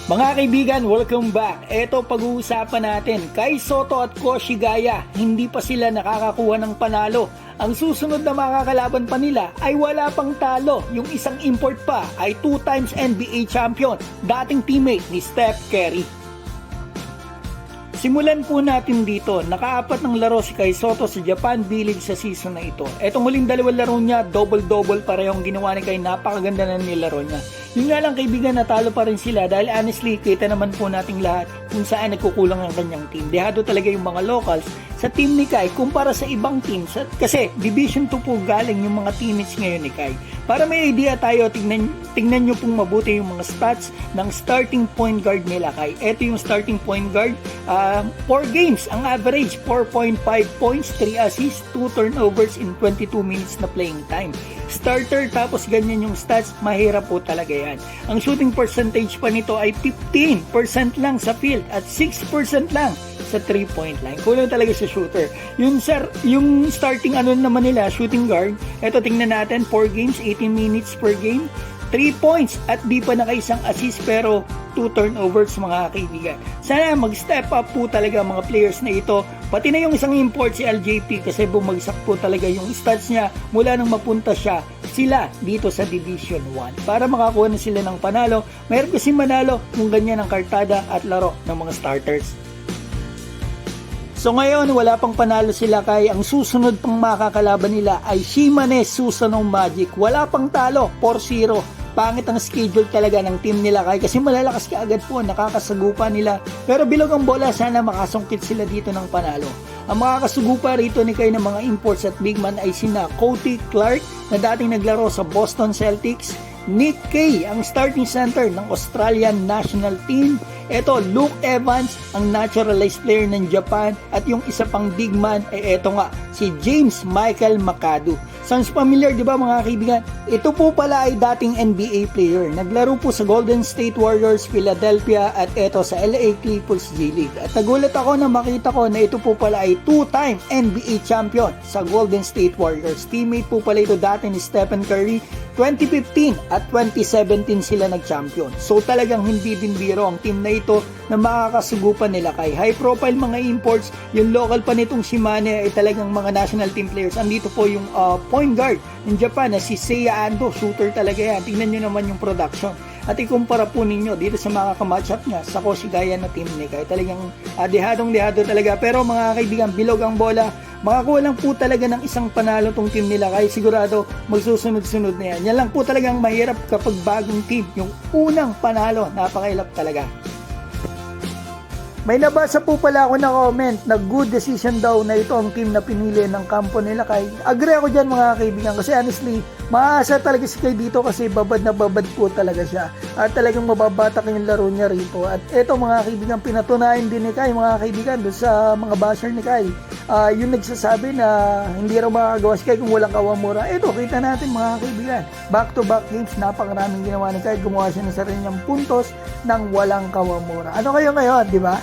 Mga kaibigan, welcome back. Ito pag-uusapan natin, Kai Sotto at Ko Shigaya, hindi pa sila nakakakuha ng panalo. Ang susunod na makakalaban pa nila ay wala pang talo. Yung isang import pa ay 2 times NBA champion, dating teammate ni Steph Curry. Simulan po natin dito, nakaapat ng laro si Kai Sotto sa Japan B-League sa season na ito. Etong huling dalawang laro niya, double-double parehong ginawa ni Kai, napakaganda na nilaro niya. Yun nga lang kaibigan, natalo pa rin sila dahil honestly, kita naman po nating lahat kung saan nagkukulang ang kanyang team. Dehado talaga yung mga locals sa team ni Kai kumpara sa ibang team. Kasi Division 2 po galing yung mga teammates ngayon ni Kai. Para may idea tayo, tingnan nyo pong mabuti yung mga stats ng starting point guard nila Kai. Ito yung starting point guard, 4 games, ang average, 4.5 points, 3 assists, 2 turnovers in 22 minutes na playing time. Starter, tapos ganyan yung stats, mahirap po talaga yan. Ang shooting percentage pa nito ay 15% lang sa field at 6% lang sa 3-point line. Kulang talaga sa shooter. Yung starting naman nila, shooting guard, eto tingnan natin, 4 games, 18 minutes per game, 3 points at di pa nakaisang assist pero 2 turnovers mga kaibigan. Sana mag-step up po talaga mga players na ito. Pati na yung isang import si LJP kasi bumagsak po talaga yung stats niya mula nang mapunta sila dito sa Division 1. Para makakuha na sila ng panalo, mayroon kasi manalo kung ganyan ang kartada at laro ng mga starters. So ngayon, wala pang panalo sila Kai. Ang susunod pang makakalaban nila ay Shimane Susanoo Magic. Wala pang talo, 4-0. Pangit ang schedule talaga ng team nila Kai kasi malalakas kaagad po, nakakasagupa nila. Pero bilog ang bola, sana makasungkit sila dito ng panalo. Ang makakasugupa rito ni Kai ng mga imports at big man ay sina Cody Clark na dating naglaro sa Boston Celtics, Nick Kay, ang starting center ng Australian national team. Ito, Luke Evans, ang naturalized player ng Japan. At yung isa pang big man ay eto nga, si James Michael Makadu. Sounds familiar, di ba mga kaibigan? Ito po pala ay dating NBA player. Naglaro po sa Golden State Warriors, Philadelphia at eto sa LA Clippers G-League. At nagulat ako na makita ko na ito po pala ay 2-time NBA champion sa Golden State Warriors. Teammate po pala ito dati ni Stephen Curry. 2015 at 2017 sila nag-champion. So talagang hindi din biro ang team na ito na makakasugupan nila Kai. High profile mga imports, yung local pa nitong Shimane ay talagang mga national team players. Andito po yung point guard ng Japan na si Seiya Ando, shooter talaga yan. Tingnan nyo naman yung production. At ikumpara po ninyo dito sa mga kamatchup niya sa Ko Shigaya na team ni Kai. Talagang dehadong-dehado talaga. Pero mga kaibigan, bilog ang bola. Makakuha lang po talaga ng isang panalo tong team nila Kai. Sigurado magsusunod-sunod na yan. Yan lang po talagang mahirap kapag bagong team. Yung unang panalo, napakailap talaga. May nabasa po pala ako na comment na good decision daw na ito ang team na pinili ng kampo nila Kai. Agree ako dyan mga kaibigan kasi honestly, maasa talaga si Kai dito kasi babad na babad po talaga siya. At talagang mababatak yung laro niya rito. At eto mga kaibigan, pinatunayan din ni Kai mga kaibigan doon sa mga basher ni Kai. Yung nagsasabi na hindi raw makakagawa si Kai kung walang Kawamura. Eto, kita natin mga kaibigan. Back-to-back games, napakaraming ginawa ni Kai. Gumawa siya ng sarili niyang puntos ng walang Kawamura. Ano kayo ngayon, di ba?